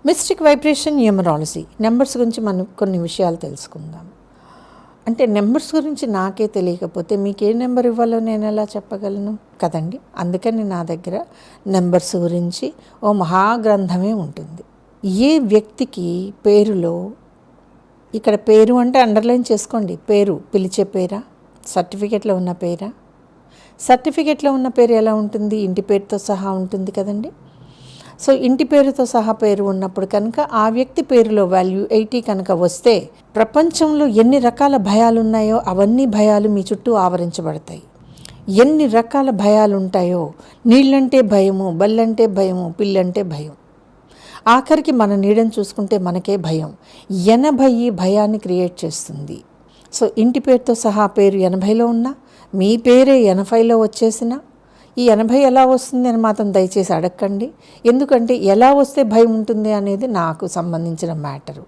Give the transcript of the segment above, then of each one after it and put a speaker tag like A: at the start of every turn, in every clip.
A: Mystic vibration numerology numbers గురించి మనం కొన్ని విషయాలు తెలుసుకుందాం. అంటే నెంబర్స్ గురించి నాకే తెలియకపోతే మీకు ఏ నెంబర్ ఇవ్వాలో నేను ఎలా చెప్పగలను కదండి. అందుకని నా దగ్గర నెంబర్స్ గురించి ఓ మహాగ్రంథమే ఉంటుంది. ఏ వ్యక్తికి పేరులో, ఇక్కడ పేరు అంటే అండర్లైన్ చేసుకోండి, పేరు పిలిచే పేరా, సర్టిఫికెట్లో ఉన్న పేరా? సర్టిఫికెట్లో ఉన్న పేరు ఎలా ఉంటుంది? ఇంటి పేరుతో సహా ఉంటుంది కదండి. సో ఇంటి పేరుతో సహా పేరు ఉన్నప్పుడు కనుక ఆ వ్యక్తి పేరులో వాల్యూ 80 కనుక వస్తే ప్రపంచంలో ఎన్ని రకాల భయాలు ఉన్నాయో అవన్నీ భయాలు మీ చుట్టూ ఆవరించబడతాయి. ఎన్ని రకాల భయాలు ఉంటాయో, నీళ్ళంటే భయము, బల్లంటే భయము, పిల్లంటే భయం, ఆఖరికి మన నీడని చూసుకుంటే మనకే భయం. 80 భయాన్ని క్రియేట్ చేస్తుంది. సో ఇంటి పేరుతో సహా పేరు 80లో ఉన్నా, మీ పేరే 80లో వచ్చేసినా, ఈ 80 ఎలా వస్తుంది అని మాత్రం దయచేసి అడగండి. ఎందుకంటే ఎలా వస్తే భయం ఉంటుంది అనేది నాకు సంబంధించిన మ్యాటరు.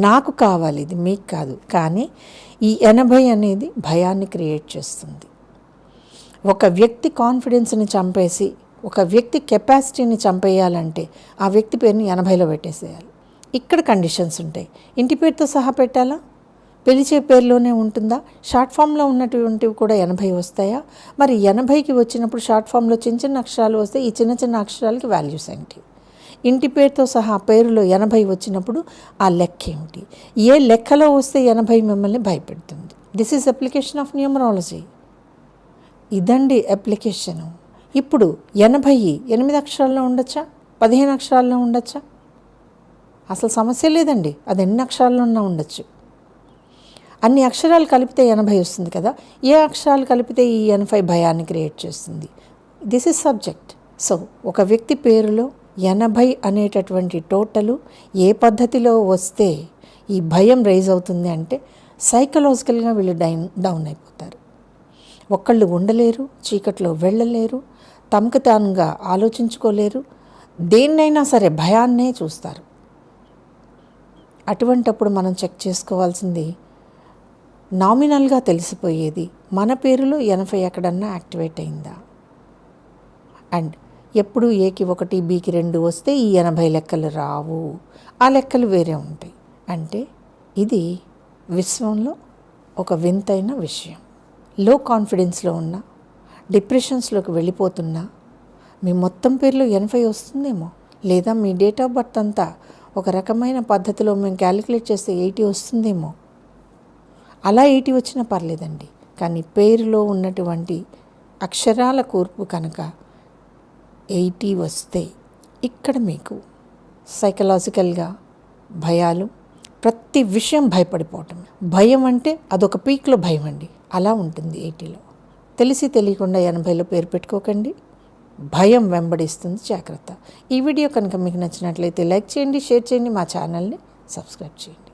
A: నాకు కావాలి, ఇది మీకు కాదు. కానీ ఈ 80 అనేది భయాన్ని క్రియేట్ చేస్తుంది. ఒక వ్యక్తి కాన్ఫిడెన్స్ని చంపేసి, ఒక వ్యక్తి కెపాసిటీని చంపేయాలంటే ఆ వ్యక్తి పేరుని 80లో పెట్టేసేయాలి. ఇక్కడ కండిషన్స్ ఉంటాయి. ఇంటి పేరుతో సహా పెట్టాలా? పిలిచే పేరులోనే ఉంటుందా? షార్ట్ ఫామ్లో ఉన్నటువంటివి కూడా 80 వస్తాయా? మరి 80కి వచ్చినప్పుడు షార్ట్ ఫామ్లో చిన్న చిన్న అక్షరాలు వస్తే ఈ చిన్న చిన్న అక్షరాలకి వాల్యూస్ ఏంటి? ఇంటి పేరుతో సహా పేరులో 80 వచ్చినప్పుడు ఆ లెక్క ఏమిటి? ఏ లెక్కలో వస్తే 80 మిమ్మల్ని భయపెడుతుంది? This is application of numerology. ఇదండి అప్లికేషను. ఇప్పుడు 80 8 అక్షరాల్లో ఉండొచ్చా? 15 అక్షరాల్లో ఉండొచ్చా? అసలు సమస్య లేదండి. అది ఎన్ని అక్షరాల్లో ఉన్నా ఉండొచ్చు. అన్ని అక్షరాలు కలిపితే 80 వస్తుంది కదా. ఏ అక్షరాలు కలిపితే ఈ 80 భయాన్ని క్రియేట్ చేస్తుంది? This is subject. సో ఒక వ్యక్తి పేరులో 80 అనేటటువంటి టోటలు ఏ పద్ధతిలో వస్తే ఈ భయం రైజ్ అవుతుంది అంటే సైకలాజికల్గా వీళ్ళు డౌన్ అయిపోతారు. ఒక్కళ్ళు ఉండలేరు, చీకట్లో వెళ్ళలేరు, తమకు తానుగా ఆలోచించుకోలేరు, దేన్నైనా సరే భయాన్నే చూస్తారు. అటువంటప్పుడు మనం చెక్ చేసుకోవాల్సింది, నామినల్గా తెలిసిపోయేది మన పేరులో 80 ఎక్కడన్నా యాక్టివేట్ అయిందా. అండ్ ఎప్పుడు ఏకి 1 బీకి 2 వస్తే ఈ 80 లెక్కలు రావు. ఆ లెక్కలు వేరే ఉంటాయి. అంటే ఇది విశ్వంలో ఒక వింతైన విషయం. లో కాన్ఫిడెన్స్లో ఉన్న, డిప్రెషన్స్లోకి వెళ్ళిపోతున్నా మీ మొత్తం పేరులో 80 వస్తుందేమో, లేదా మీ డేట్ ఆఫ్ బర్త్ అంతా ఒక రకమైన పద్ధతిలో మేము క్యాలిక్యులేట్ చేస్తే 80 వస్తుందేమో. అలా 80 వచ్చినా పర్లేదండి. కానీ పేరులో ఉన్నటువంటి అక్షరాల కూర్పు కనుక 80 వస్తే ఇక్కడ మీకు సైకలాజికల్గా భయాలు, ప్రతి విషయం భయపడిపోవటం. భయం అంటే అదొక పీక్లో భయం అండి. అలా ఉంటుంది 80లో. తెలిసి తెలియకుండా 80లో పేరు పెట్టుకోకండి. భయం వెంబడిస్తుంది, జాగ్రత్త. ఈ వీడియో కనుక మీకు నచ్చినట్లయితే లైక్ చేయండి, షేర్ చేయండి, మా ఛానల్ని సబ్స్క్రైబ్ చేయండి.